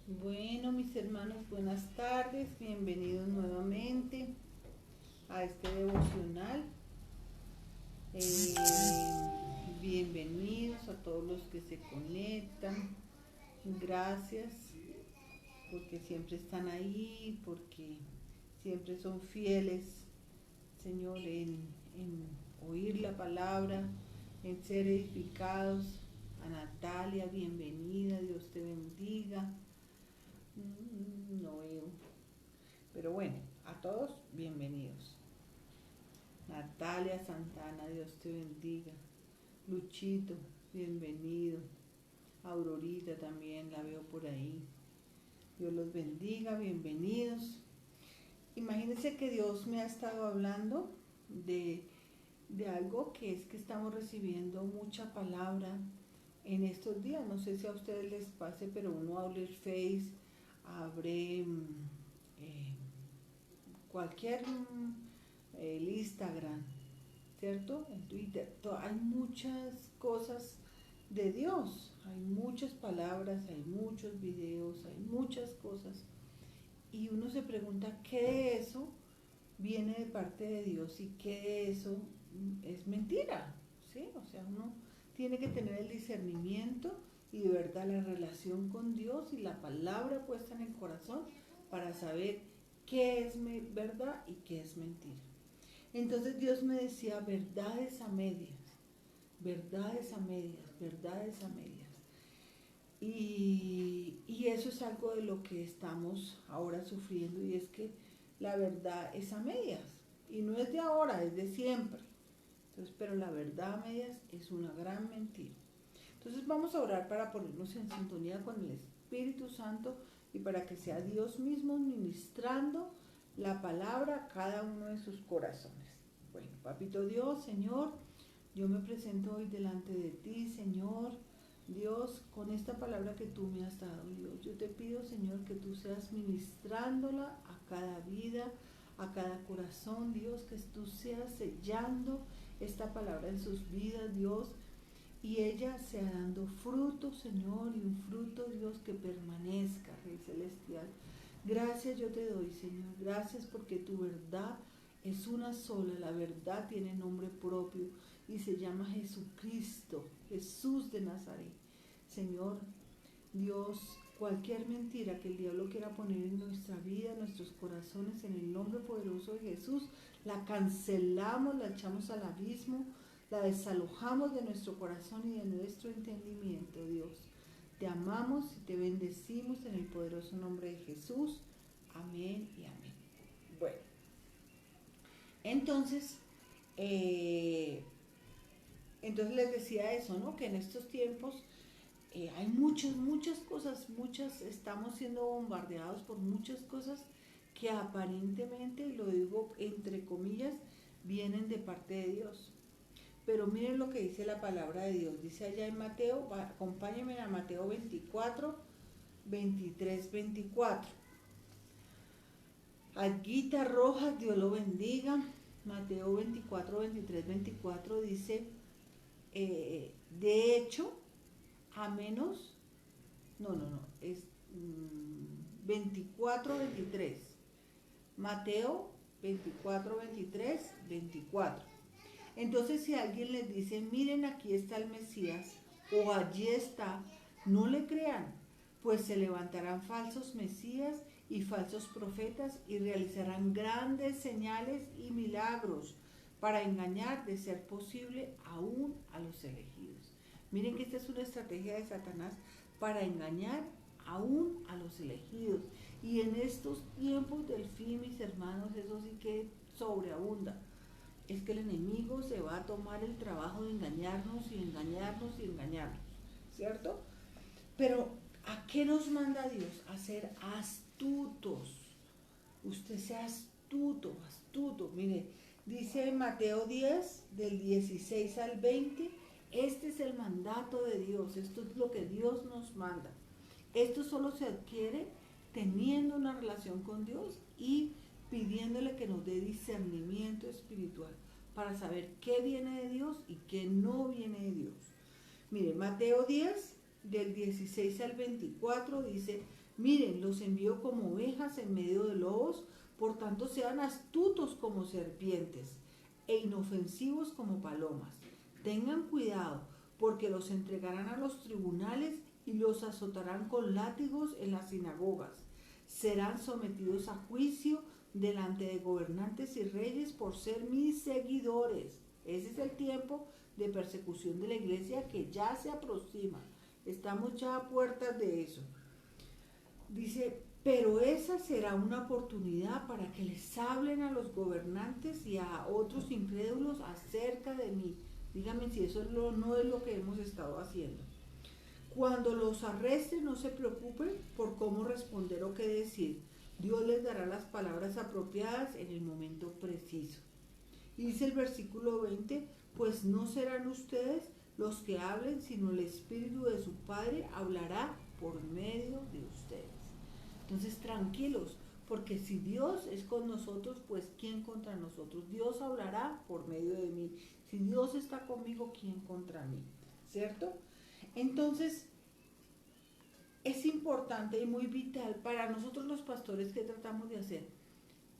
Bueno, mis hermanos, buenas tardes, bienvenidos nuevamente a este devocional. Bienvenidos a todos los que se conectan. Gracias porque siempre están ahí, porque siempre son fieles, Señor, en oír la palabra, en ser edificados. A Natalia, bienvenida, Dios te bendiga. No veo. Pero bueno, a todos, bienvenidos. Natalia Santana, Dios te bendiga. Luchito, bienvenido. Aurorita también la veo por ahí. Dios los bendiga, bienvenidos. Imagínense que Dios me ha estado hablando de algo que es que estamos recibiendo mucha palabra en estos días. No sé si a ustedes les pase, pero uno abre el Face, abre eh, cualquier el Instagram, ¿cierto? En Twitter, hay muchas cosas de Dios, hay muchas palabras, hay muchos videos, hay muchas cosas. Y uno se pregunta qué de eso viene de parte de Dios y qué de eso es mentira, ¿sí? O sea, uno tiene que tener el discernimiento y de verdad la relación con Dios y la palabra puesta en el corazón para saber qué es verdad y qué es mentira. Entonces Dios me decía verdades a medias, verdades a medias, verdades a medias. Y eso es algo de lo que estamos ahora sufriendo y es que la verdad es a medias. Y no es de ahora, es de siempre. Entonces, pero la verdad a medias es una gran mentira. Entonces vamos a orar para ponernos en sintonía con el Espíritu Santo y para que sea Dios mismo ministrando la palabra a cada uno de sus corazones. Bueno, papito Dios, Señor, yo me presento hoy delante de ti, Señor. Dios, con esta palabra que tú me has dado, Dios, yo te pido, Señor, que tú seas ministrándola a cada vida, a cada corazón, Dios, que tú seas sellando esta palabra en sus vidas, Dios, y ella sea dando fruto, Señor, y un fruto, Dios, que permanezca, Rey Celestial. Gracias yo te doy, Señor, gracias porque tu verdad es una sola, la verdad tiene nombre propio y se llama Jesucristo, Jesús de Nazaret. Señor, Dios, cualquier mentira que el diablo quiera poner en nuestra vida, en nuestros corazones, en el nombre poderoso de Jesús, la cancelamos, la echamos al abismo, la desalojamos de nuestro corazón y de nuestro entendimiento, Dios. Te amamos y te bendecimos en el poderoso nombre de Jesús. Amén y amén. Bueno, entonces, eh, entonces les decía eso, ¿no? Que en estos tiempos hay muchas cosas, estamos siendo bombardeados por muchas cosas que aparentemente, y lo digo entre comillas, vienen de parte de Dios. Pero miren lo que dice la palabra de Dios. Dice allá en Mateo, acompáñenme a Mateo 24, 23, 24. Alguita Rojas, Dios lo bendiga. Mateo 24, 23, 24 dice, de hecho, a menos, no, es 24, 23. Mateo 24, 23, 24. Entonces si alguien les dice, miren aquí está el Mesías, o allí está, no le crean, pues se levantarán falsos Mesías y falsos profetas y realizarán grandes señales y milagros para engañar, de ser posible, aún a los elegidos. Miren que esta es una estrategia de Satanás para engañar aún a los elegidos. Y en estos tiempos del fin, mis hermanos, eso sí que sobreabunda. Es que el enemigo se va a tomar el trabajo de engañarnos y engañarnos y engañarnos, ¿cierto? Pero ¿a qué nos manda Dios? A ser astutos. Usted sea astuto, astuto. Mire, dice en Mateo 10, del 16 al 20, este es el mandato de Dios, esto es lo que Dios nos manda. Esto solo se adquiere teniendo una relación con Dios y pidiéndole que nos dé discernimiento espiritual para saber qué viene de Dios y qué no viene de Dios. Mire, Mateo 10, del 16 al 24 dice, miren, los envío como ovejas en medio de lobos, por tanto sean astutos como serpientes e inofensivos como palomas. Tengan cuidado, porque los entregarán a los tribunales y los azotarán con látigos en las sinagogas. Serán sometidos a juicio delante de gobernantes y reyes por ser mis seguidores. Ese es el tiempo de persecución de la iglesia que ya se aproxima. Estamos ya a puertas de eso. Dice, pero esa será una oportunidad para que les hablen a los gobernantes y a otros incrédulos acerca de mí. Díganme si eso no es lo que hemos estado haciendo. Cuando los arresten, no se preocupen por cómo responder o qué decir. Dios les dará las palabras apropiadas en el momento preciso. Y dice el versículo 20, pues no serán ustedes los que hablen, sino el Espíritu de su Padre hablará por medio de ustedes. Entonces, tranquilos, porque si Dios es con nosotros, pues ¿quién contra nosotros? Dios hablará por medio de mí. Si Dios está conmigo, ¿quién contra mí? ¿Cierto? Entonces, es importante y muy vital para nosotros los pastores que tratamos de hacer.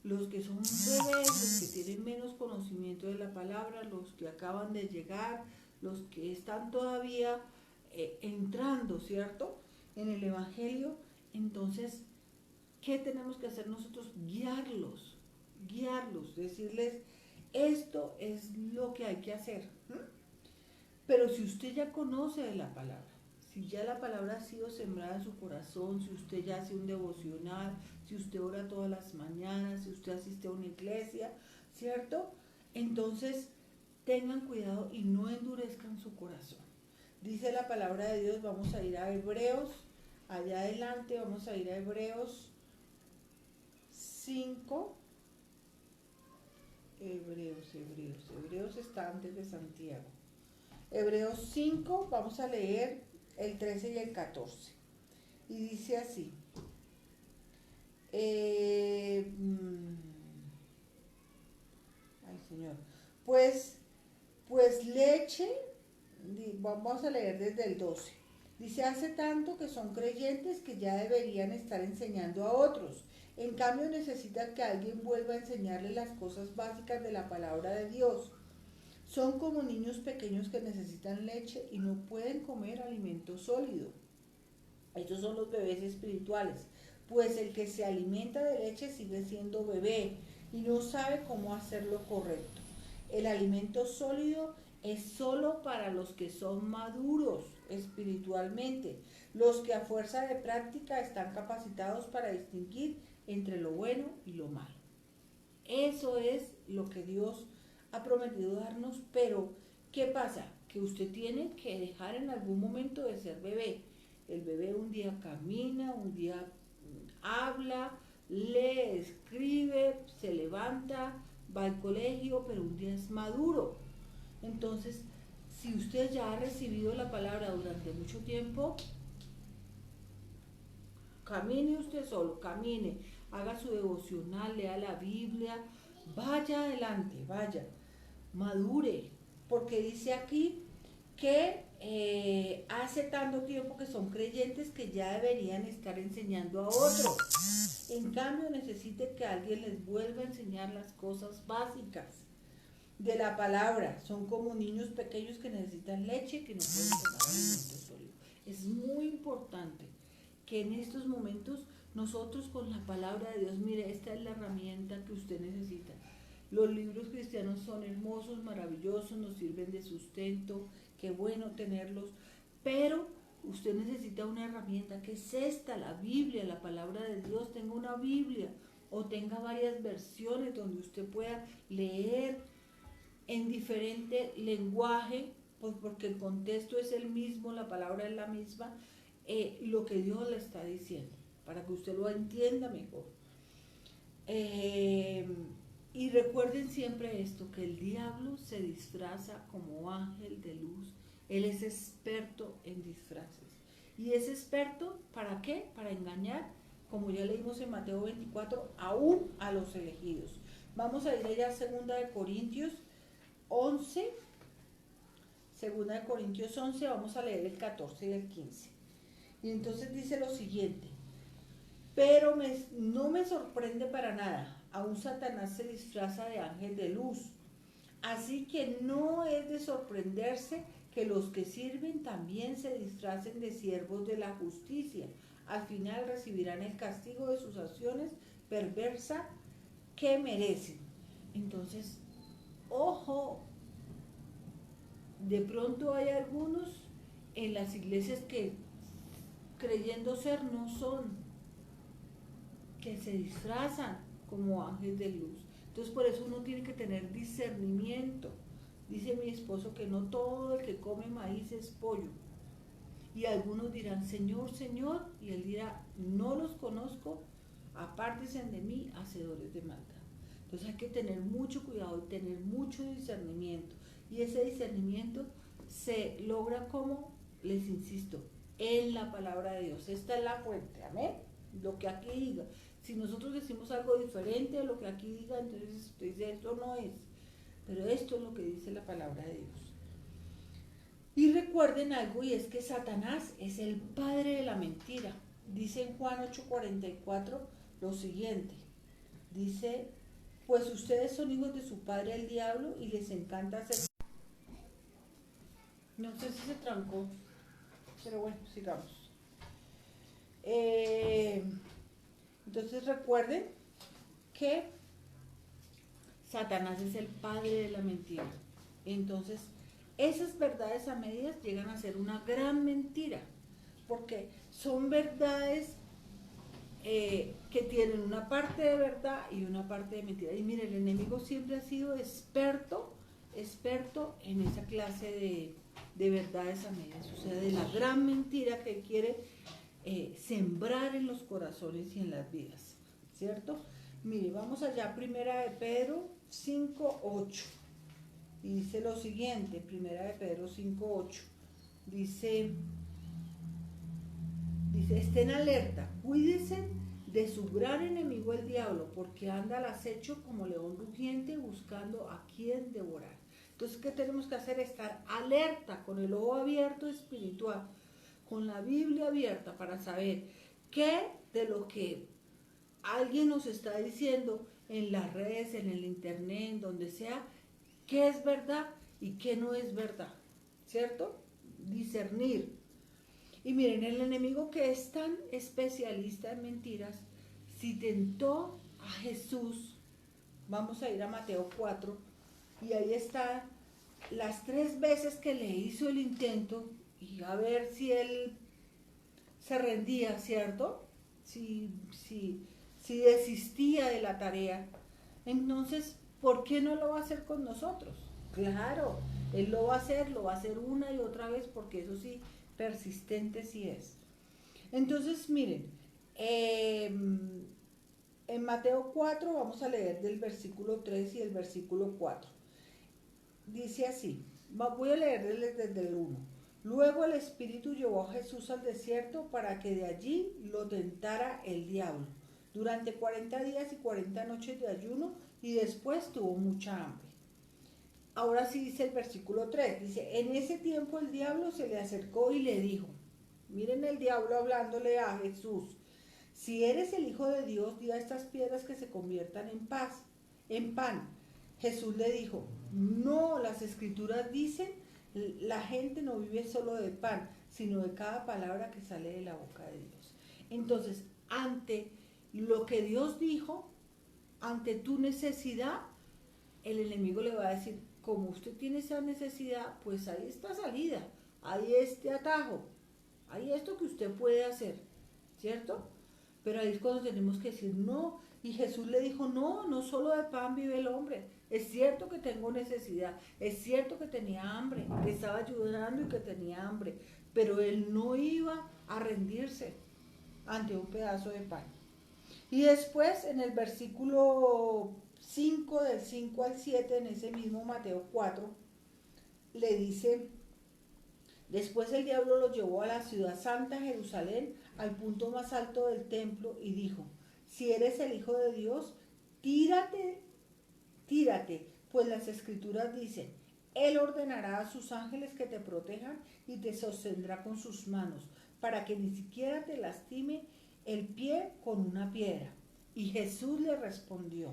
Los que son bebés, los que tienen menos conocimiento de la palabra, los que acaban de llegar, los que están todavía entrando, ¿cierto?, en el Evangelio. Entonces, ¿qué tenemos que hacer nosotros? Guiarlos, decirles, esto es lo que hay que hacer. Pero si usted ya conoce de la palabra, si ya la palabra ha sido sembrada en su corazón, si usted ya hace un devocional, si usted ora todas las mañanas, si usted asiste a una iglesia, ¿cierto? Entonces, tengan cuidado y no endurezcan su corazón. Dice la palabra de Dios, vamos a ir a Hebreos, allá adelante vamos a ir a Hebreos 5. Hebreos está antes de Santiago. Hebreos 5, vamos a leer el 13 y el 14. Y dice así. Ay, Señor. Pues leche, vamos a leer desde el 12. Dice, hace tanto que son creyentes que ya deberían estar enseñando a otros. En cambio, necesitan que alguien vuelva a enseñarles las cosas básicas de la palabra de Dios. Son como niños pequeños que necesitan leche y no pueden comer alimento sólido. Estos son los bebés espirituales, pues el que se alimenta de leche sigue siendo bebé y no sabe cómo hacer lo correcto. El alimento sólido es solo para los que son maduros espiritualmente, los que a fuerza de práctica están capacitados para distinguir entre lo bueno y lo malo. Eso es lo que Dios ha prometido darnos, pero ¿qué pasa? Que usted tiene que dejar en algún momento de ser bebé. El bebé un día camina, un día habla, lee, escribe, se levanta, va al colegio, pero un día es maduro. Entonces, si usted ya ha recibido la palabra durante mucho tiempo, camine usted solo, camine, haga su devocional, lea la Biblia, vaya adelante, vaya, madure, porque dice aquí que hace tanto tiempo que son creyentes que ya deberían estar enseñando a otros. En cambio, necesite que alguien les vuelva a enseñar las cosas básicas de la palabra. Son como niños pequeños que necesitan leche, que no pueden tomar alimento sólido. Es muy importante que en estos momentos nosotros con la palabra de Dios, mire, esta es la herramienta que usted necesita. Los libros cristianos son hermosos, maravillosos, nos sirven de sustento, qué bueno tenerlos, pero usted necesita una herramienta que es esta, la Biblia, la palabra de Dios. Tenga una Biblia o tenga varias versiones donde usted pueda leer en diferente lenguaje, pues porque el contexto es el mismo, la palabra es la misma, lo que Dios le está diciendo, para que usted lo entienda mejor. Y recuerden siempre esto, que el diablo se disfraza como ángel de luz. Él es experto en disfraces. ¿Y es experto para qué? Para engañar, como ya leímos en Mateo 24, aún a los elegidos. Vamos a ir allá a 2 Corintios 11. 2 Corintios 11, vamos a leer el 14 y el 15. Y entonces dice lo siguiente, pero no me sorprende para nada, aún Satanás se disfraza de ángel de luz. Así que no es de sorprenderse que los que sirven también se disfracen de siervos de la justicia. Al final recibirán el castigo de sus acciones perversas que merecen. Entonces, ojo, de pronto hay algunos en las iglesias que creyendo ser no son, que se disfrazan como ángel de luz. Entonces por eso uno tiene que tener discernimiento. Dice mi esposo que no todo el que come maíz es pollo. Y algunos dirán, Señor, Señor, y él dirá, no los conozco, apártense de mí, hacedores de maldad. Entonces hay que tener mucho cuidado y tener mucho discernimiento. Y ese discernimiento se logra como, les insisto, en la palabra de Dios. Esta es la fuente, amén. Lo que aquí diga. Si nosotros decimos algo diferente a lo que aquí diga, entonces usted dice, esto no es. Pero esto es lo que dice la palabra de Dios. Y recuerden algo, y es que Satanás es el padre de la mentira. Dice en Juan 8:44 lo siguiente. Dice, pues ustedes son hijos de su padre el diablo y les encanta hacer... No sé si se trancó, pero bueno, sigamos. Entonces recuerden que Satanás es el padre de la mentira. Entonces, esas verdades a medias llegan a ser una gran mentira, porque son verdades que tienen una parte de verdad y una parte de mentira. Y mire, el enemigo siempre ha sido experto en esa clase de verdades a medias, o sea, de la gran mentira que quiere sembrar en los corazones y en las vidas, ¿cierto? Mire, vamos allá, primera de Pedro 5:8, y dice lo siguiente, primera de Pedro 5:8, dice, estén alerta, cuídense de su gran enemigo el diablo, porque anda al acecho como león rugiente buscando a quien devorar. Entonces, ¿qué tenemos que hacer? Estar alerta, con el ojo abierto espiritual, con la Biblia abierta, para saber qué de lo que alguien nos está diciendo en las redes, en el internet, en donde sea, qué es verdad y qué no es verdad, ¿cierto? Discernir. Y miren, el enemigo que es tan especialista en mentiras, si tentó a Jesús, vamos a ir a Mateo 4, y ahí está las 3 veces que le hizo el intento, y a ver si él se rendía, ¿cierto? Si desistía de la tarea. Entonces, ¿por qué no lo va a hacer con nosotros? Claro, él lo va a hacer una y otra vez, porque eso sí, persistente sí es. Entonces, miren, en Mateo 4 vamos a leer del versículo 3 y el versículo 4. Dice así, voy a leer desde el 1. Luego el Espíritu llevó a Jesús al desierto para que de allí lo tentara el diablo durante 40 días y 40 noches de ayuno, y después tuvo mucha hambre. Ahora sí dice el versículo 3, dice, en ese tiempo el diablo se le acercó y le dijo, miren el diablo hablándole a Jesús, si eres el Hijo de Dios, di a estas piedras que se conviertan en pan. Jesús le dijo, no, las escrituras dicen, la gente no vive solo de pan, sino de cada palabra que sale de la boca de Dios. Entonces, ante lo que Dios dijo, ante tu necesidad, el enemigo le va a decir, como usted tiene esa necesidad, pues ahí está salida, ahí este atajo, ahí esto que usted puede hacer, ¿cierto? Pero ahí es cuando tenemos que decir no. Y Jesús le dijo, no, no solo de pan vive el hombre. Es cierto que tengo necesidad, es cierto que tenía hambre, que estaba ayudando y que tenía hambre, pero él no iba a rendirse ante un pedazo de pan. Y después en el versículo 5, del 5 al 7, en ese mismo Mateo 4, le dice, después el diablo lo llevó a la ciudad santa, Jerusalén, al punto más alto del templo, y dijo, si eres el Hijo de Dios, tírate, pues las escrituras dicen, Él ordenará a sus ángeles que te protejan y te sostendrá con sus manos, para que ni siquiera te lastime el pie con una piedra. Y Jesús le respondió.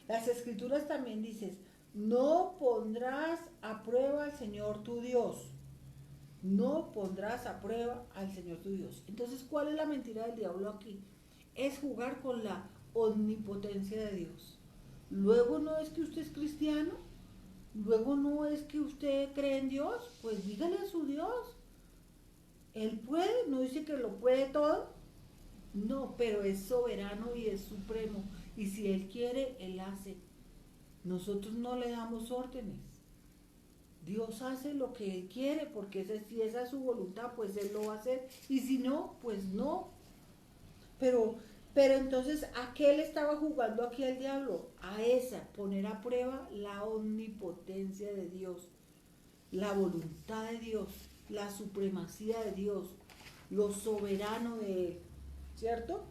Las escrituras también dicen, no pondrás a prueba al Señor tu Dios. No pondrás a prueba al Señor tu Dios. Entonces, ¿cuál es la mentira del diablo aquí? Es jugar con la omnipotencia de Dios. Luego no es que usted es cristiano, luego no es que usted cree en Dios, pues dígale a su Dios. Él puede, no dice que lo puede todo, no, pero es soberano y es supremo. Y si Él quiere, Él hace. Nosotros no le damos órdenes. Dios hace lo que Él quiere, porque si esa es su voluntad, pues Él lo va a hacer. Y si no, pues no. Pero entonces, ¿a qué le estaba jugando aquí el diablo? A esa, poner a prueba la omnipotencia de Dios, la voluntad de Dios, la supremacía de Dios, lo soberano de Él, ¿cierto?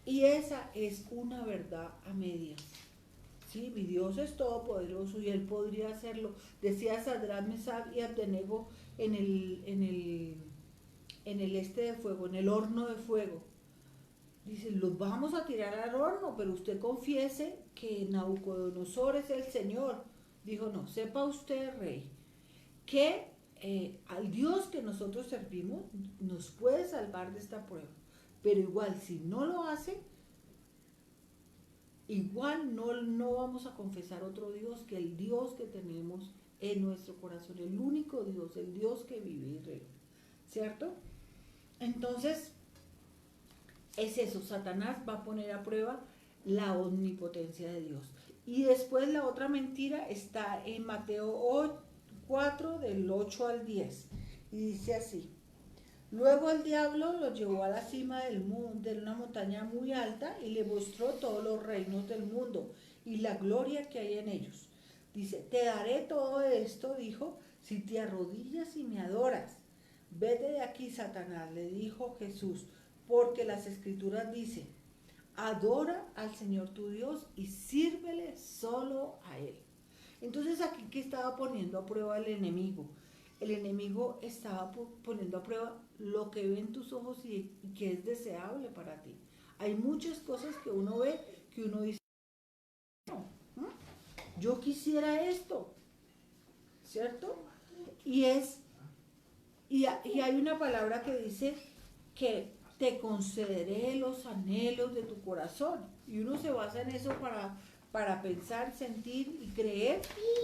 Y esa es una verdad a medias. Sí, mi Dios es todopoderoso y Él podría hacerlo. Decía Sadrach, Mesach y Abednego en el este de fuego, en el horno de fuego. Dice, los vamos a tirar al horno, pero usted confiese que Nabucodonosor es el Señor. Dijo, no, sepa usted, rey, que al Dios que nosotros servimos nos puede salvar de esta prueba. Pero igual, si no lo hace, igual no vamos a confesar otro Dios que el Dios que tenemos en nuestro corazón, el único Dios, el Dios que vive y reina, ¿cierto? Entonces, es eso, Satanás va a poner a prueba la omnipotencia de Dios. Y después la otra mentira está en Mateo 4, del 8 al 10, y dice así. Luego el diablo lo llevó a la cima del mundo, de una montaña muy alta, y le mostró todos los reinos del mundo y la gloria que hay en ellos. Dice, te daré todo esto, dijo, si te arrodillas y me adoras. Vete de aquí, Satanás, le dijo Jesús, porque las escrituras dicen, adora al Señor tu Dios y sírvele solo a Él. Entonces aquí, ¿qué estaba poniendo a prueba el enemigo? El enemigo estaba poniendo a prueba lo que ve en tus ojos y que es deseable para ti. Hay muchas cosas que uno ve que uno dice, no, yo quisiera esto, ¿cierto? Y hay una palabra que dice que te concederé los anhelos de tu corazón. Y uno se basa en eso para pensar, sentir y creer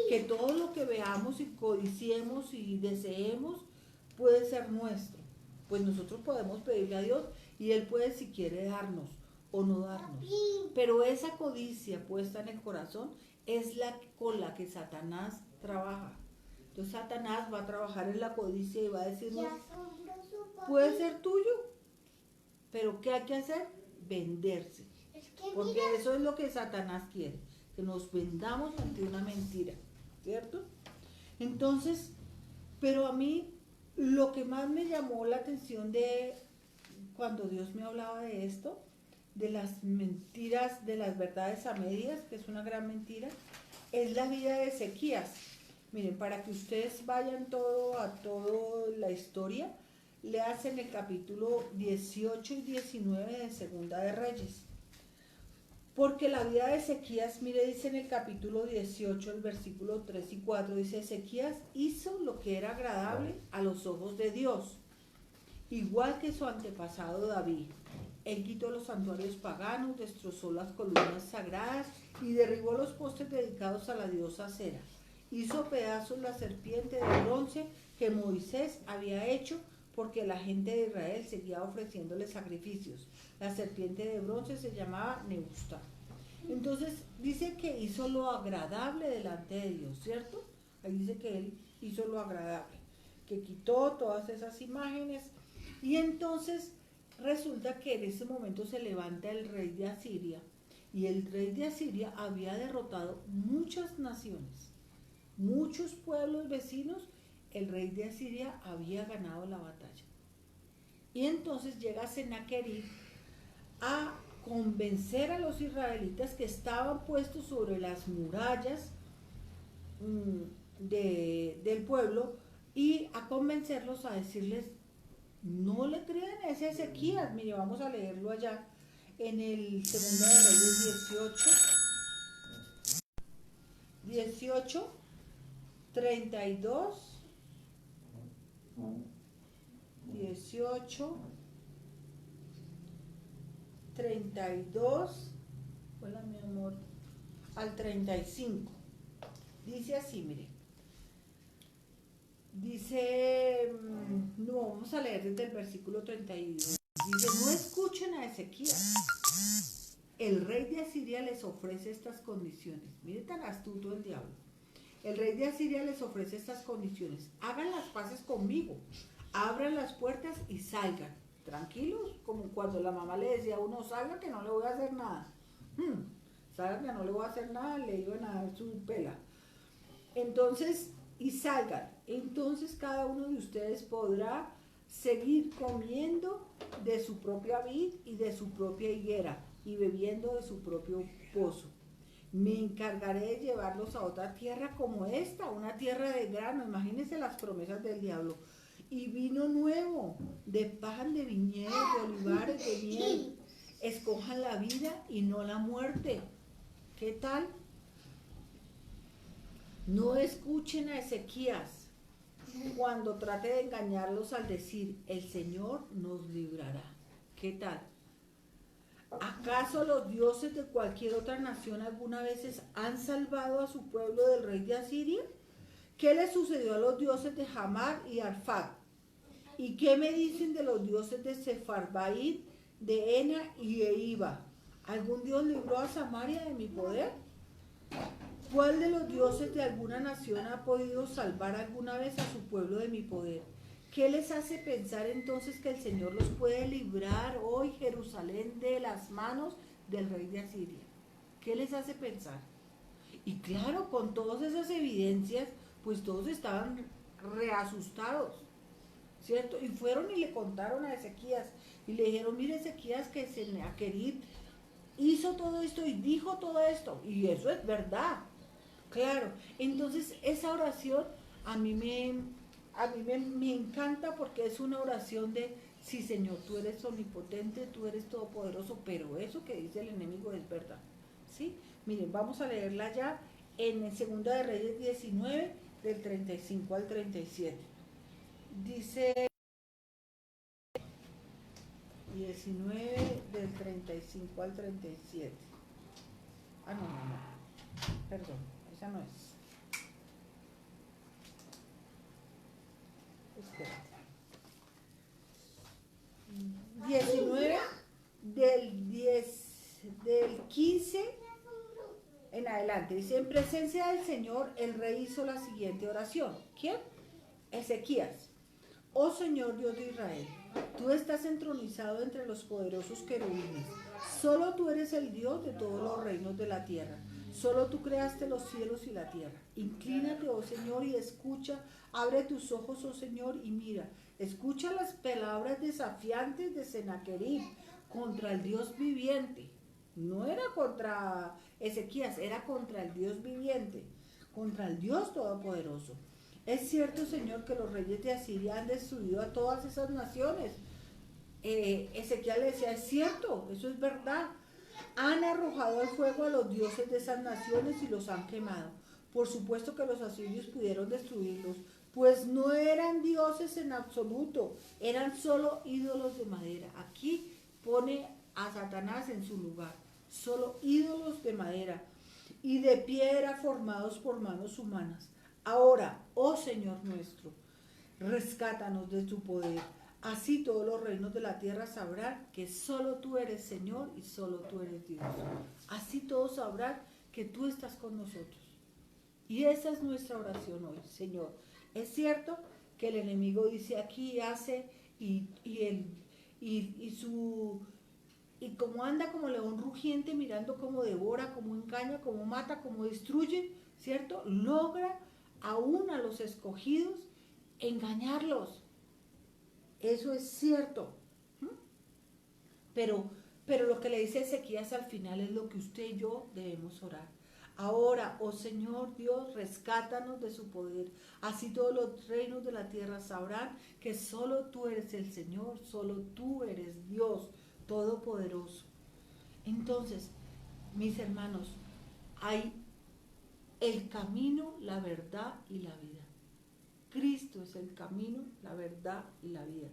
que todo lo que veamos y codiciemos y deseemos puede ser nuestro. Pues nosotros podemos pedirle a Dios y Él puede, si quiere, darnos o no darnos. Pero esa codicia puesta en el corazón es la con la que Satanás trabaja. Entonces Satanás va a trabajar en la codicia y va a decirnos, puede ser tuyo, pero ¿qué hay que hacer? Venderse. Porque eso es lo que Satanás quiere, que nos vendamos ante una mentira, ¿cierto? Entonces, pero a mí lo que más me llamó la atención de cuando Dios me hablaba de esto, de las mentiras, de las verdades a medias, que es una gran mentira, es la vida de Ezequías. Miren, para que ustedes vayan a toda la historia, le hacen el capítulo 18 y 19 de Segunda de Reyes. Porque la vida de Ezequías, mire, dice en el capítulo 18, el versículo 3 y 4, dice, Ezequías hizo lo que era agradable a los ojos de Dios, igual que su antepasado David. Él quitó los santuarios paganos, destrozó las columnas sagradas y derribó los postes dedicados a la diosa Acera. Hizo pedazos la serpiente de bronce que Moisés había hecho porque la gente de Israel seguía ofreciéndole sacrificios. La serpiente de bronce se llamaba Nehushtan. Entonces dice que hizo lo agradable delante de Dios, ¿cierto? Ahí dice que él hizo lo agradable, que quitó todas esas imágenes. Y entonces resulta que en ese momento se levanta el rey de Asiria, y el rey de Asiria había derrotado muchas naciones, muchos pueblos vecinos. El rey de Asiria había ganado la batalla. Y entonces llega Sennacherib a convencer a los israelitas que estaban puestos sobre las murallas del pueblo, y a convencerlos, a decirles, No le crean a ese Ezequías. Mire, vamos a leerlo allá en el Segunda de Reyes 18, 32, 18, 32, hola mi amor, al 35. Dice así, mire. Dice, no, vamos a leer desde el versículo 32. Dice, no escuchen a Ezequías. El rey de Asiria les ofrece estas condiciones. Mire tan astuto el diablo. El rey de Asiria les ofrece estas condiciones. Hagan las paces conmigo. Abran las puertas y salgan. Tranquilos, como cuando la mamá le decía a uno, salga que no le voy a hacer nada. Salga que no le voy a hacer nada, le iban a dar su pela. Entonces, y salgan. Entonces cada uno de ustedes podrá seguir comiendo de su propia vid y de su propia higuera y bebiendo de su propio pozo. Me encargaré de llevarlos a otra tierra como esta, una tierra de grano. Imagínense las promesas del diablo. Y vino nuevo, de pan, de viñedos, de olivares, de miel. Escojan la vida y no la muerte. ¿Qué tal? No escuchen a Ezequías cuando trate de engañarlos al decir, el Señor nos librará. ¿Qué tal? ¿Acaso los dioses de cualquier otra nación alguna vez han salvado a su pueblo del rey de Asiria? ¿Qué le sucedió a los dioses de Hamar y Arfad? ¿Y qué me dicen de los dioses de Sefarbaid, de Ena y de Iba? ¿Algún dios libró a Samaria de mi poder? ¿Cuál de los dioses de alguna nación ha podido salvar alguna vez a su pueblo de mi poder? ¿Qué les hace pensar entonces que el Señor los puede librar hoy, Jerusalén, de las manos del rey de Asiria? ¿Qué les hace pensar? Y claro, con todas esas evidencias, pues todos estaban reasustados, ¿cierto? Y fueron y le contaron a Ezequías y le dijeron, mire Ezequías, que Sennacherib hizo todo esto y dijo todo esto, y eso es verdad. Claro, entonces esa oración a mí me encanta porque es una oración de, sí Señor, tú eres omnipotente, tú eres todopoderoso, pero eso que dice el enemigo es verdad. ¿Sí? Miren, vamos a leerla ya en el 2 de Reyes 19, del 35 al 37. Dice 19 del 35 al 37. Ah, no, perdón, esa no es. Espérate. 19 del 15 en adelante. Dice, en presencia del Señor, el rey hizo la siguiente oración. ¿Quién? Ezequías. Oh Señor Dios de Israel, tú estás entronizado entre los poderosos querubines. Solo tú eres el Dios de todos los reinos de la tierra. Solo tú creaste los cielos y la tierra. Inclínate, oh Señor, y escucha. Abre tus ojos, oh Señor, y mira. Escucha las palabras desafiantes de Sennacherib contra el Dios viviente. No era contra Ezequías, era contra el Dios viviente, contra el Dios todopoderoso. Es cierto, Señor, que los reyes de Asiria han destruido a todas esas naciones. Ezequiel le decía, es cierto, eso es verdad. Han arrojado al fuego a los dioses de esas naciones y los han quemado. Por supuesto que los asirios pudieron destruirlos, pues no eran dioses en absoluto, eran solo ídolos de madera. Aquí pone a Satanás en su lugar, solo ídolos de madera y de piedra formados por manos humanas. Ahora, oh Señor nuestro, rescátanos de tu poder. Así todos los reinos de la tierra sabrán que solo tú eres Señor y solo tú eres Dios. Así todos sabrán que tú estás con nosotros. Y esa es nuestra oración hoy, Señor. Es cierto que el enemigo dice aquí, hace y como anda como león rugiente, mirando cómo devora, cómo engaña, cómo mata, cómo destruye, ¿cierto? Logra aún a los escogidos engañarlos. Eso es cierto. Pero lo que le dice Ezequías al final es lo que usted y yo debemos orar. Ahora, oh Señor Dios, rescátanos de su poder. Así todos los reinos de la tierra sabrán que solo tú eres el Señor, solo tú eres Dios Todopoderoso. Entonces, mis hermanos, hay el camino, la verdad y la vida. Cristo es el camino, la verdad y la vida.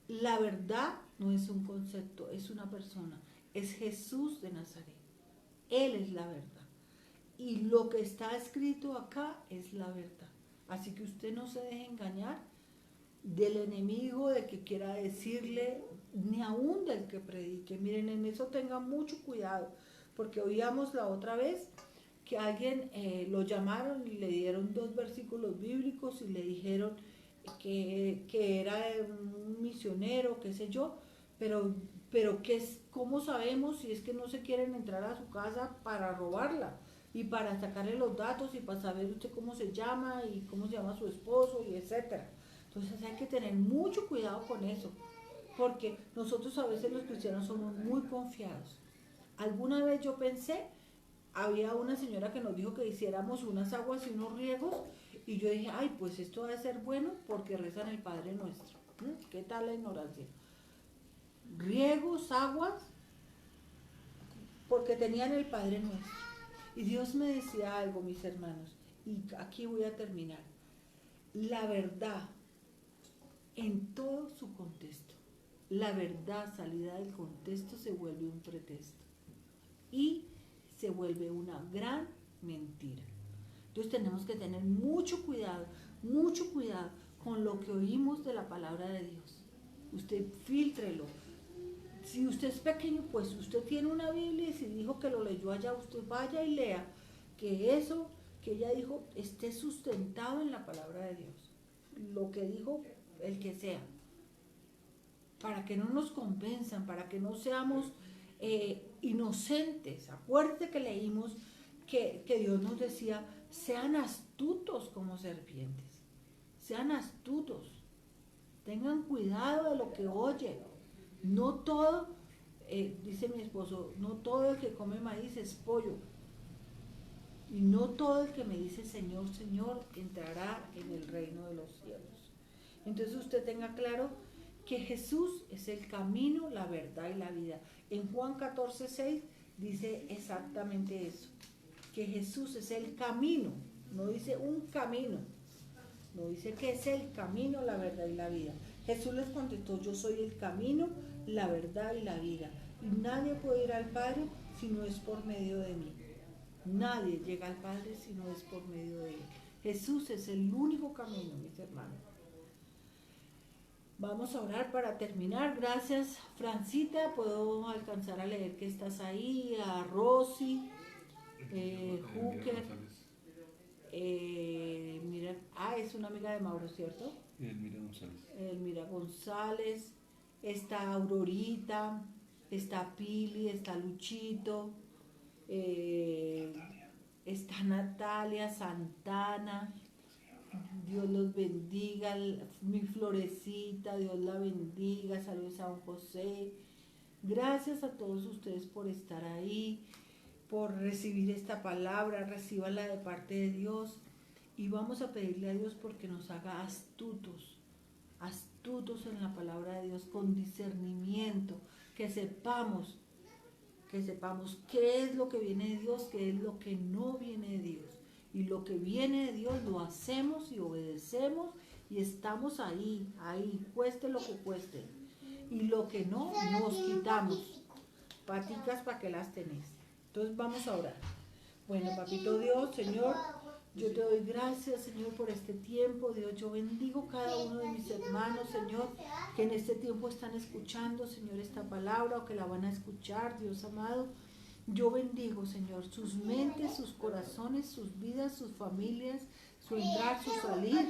La verdad no es un concepto, es una persona. Es Jesús de Nazaret. Él es la verdad. Y lo que está escrito acá es la verdad. Así que usted no se deje engañar del enemigo, de que quiera decirle, ni aún del que predique. Miren, en eso tengan mucho cuidado, porque oíamos la otra vez que alguien lo llamaron y le dieron 2 versículos bíblicos y le dijeron que era un misionero, qué sé yo, pero ¿cómo sabemos si es que no se quieren entrar a su casa para robarla y para sacarle los datos y para saber usted cómo se llama y cómo se llama su esposo y etcétera? Entonces hay que tener mucho cuidado con eso, porque nosotros a veces los cristianos somos muy confiados. Alguna vez yo pensé, había una señora que nos dijo que hiciéramos unas aguas y unos riegos, y yo dije, ay, pues esto va a ser bueno porque rezan el Padre Nuestro. ¿Qué tal la ignorancia? Riegos, aguas, porque tenían el Padre Nuestro. Y Dios me decía algo, mis hermanos, y aquí voy a terminar. La verdad en todo su contexto, la verdad salida del contexto se vuelve un pretexto y se vuelve una gran mentira. Entonces tenemos que tener mucho cuidado con lo que oímos de la palabra de Dios. Usted fíltrelo. Si usted es pequeño, pues usted tiene una Biblia y si dijo que lo leyó allá, usted vaya y lea que eso que ella dijo esté sustentado en la palabra de Dios. Lo que dijo el que sea. Para que no nos convenzan, para que no seamos inocentes. Acuérdate que leímos que Dios nos decía, sean astutos como serpientes. Sean astutos. Tengan cuidado de lo que oyen. No todo, dice mi esposo, no todo el que come maíz es pollo. Y no todo el que me dice Señor, Señor, entrará en el reino de los cielos. Entonces usted tenga claro que Jesús es el camino, la verdad y la vida. En Juan 14:6 dice exactamente eso, que Jesús es el camino, no dice un camino, no dice que es el camino, la verdad y la vida. Jesús les contestó, yo soy el camino, la verdad y la vida. Y nadie puede ir al Padre si no es por medio de mí. Nadie llega al Padre si no es por medio de Él. Jesús es el único camino, mis hermanos. Vamos a orar para terminar. Gracias, Francita. Puedo alcanzar a leer que estás ahí. A Rosy, Hooker. Mira, es una amiga de Mauro, ¿cierto? Elmira González. Elmira González. Está Aurorita. Está Pili. Está Luchito. Está Natalia Santana. Dios los bendiga, mi Florecita, Dios la bendiga, saludos a don José. Gracias a todos ustedes por estar ahí, por recibir esta palabra, recíbanla de parte de Dios y vamos a pedirle a Dios porque nos haga astutos en la palabra de Dios, con discernimiento, que sepamos qué es lo que viene de Dios, qué es lo que no viene de Dios. Y lo que viene de Dios lo hacemos y obedecemos y estamos ahí, cueste lo que cueste. Y lo que no, nos quitamos. Paticas, ¿para qué las tenés? Entonces vamos a orar. Bueno, papito Dios, Señor, yo te doy gracias, Señor, por este tiempo. Dios, yo bendigo cada uno de mis hermanos, Señor, que en este tiempo están escuchando, Señor, esta palabra o que la van a escuchar, Dios amado. Yo bendigo, Señor, sus mentes, sus corazones, sus vidas, sus familias, su entrar, su salir,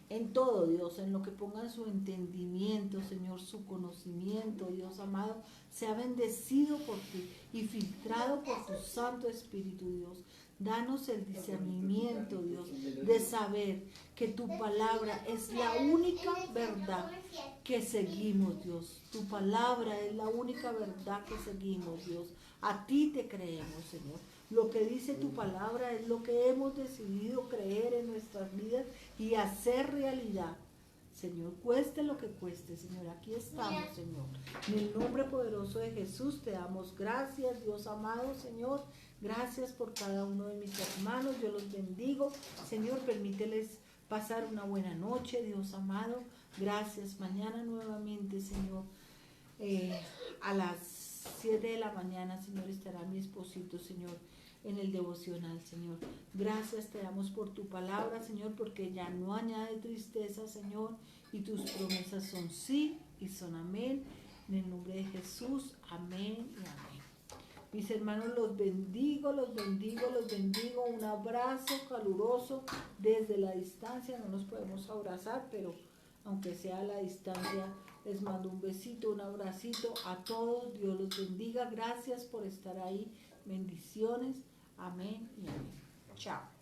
en todo, Dios, en lo que pongan su entendimiento, Señor, su conocimiento, Dios amado, sea bendecido por ti y filtrado por tu Santo Espíritu, Dios. Danos el discernimiento, Dios, de saber que tu palabra es la única verdad que seguimos, Dios. Tu palabra es la única verdad que seguimos, Dios. A ti te creemos, Señor. Lo que dice tu palabra es lo que hemos decidido creer en nuestras vidas y hacer realidad. Señor, cueste lo que cueste, Señor, aquí estamos, Señor. En el nombre poderoso de Jesús te damos gracias, Dios amado, Señor. Gracias por cada uno de mis hermanos, yo los bendigo. Señor, permíteles pasar una buena noche, Dios amado. Gracias, mañana nuevamente, Señor. A las 7 de la mañana, Señor, estará mi esposito, Señor, en el devocional, Señor. Gracias te damos por tu palabra, Señor, porque ya no añade tristeza, Señor, y tus promesas son sí y son amén. En el nombre de Jesús, amén y amén. Mis hermanos, los bendigo, los bendigo, los bendigo. Un abrazo caluroso desde la distancia. No nos podemos abrazar, pero aunque sea a la distancia, les mando un besito, un abracito a todos. Dios los bendiga. Gracias por estar ahí. Bendiciones. Amén y amén. Chao.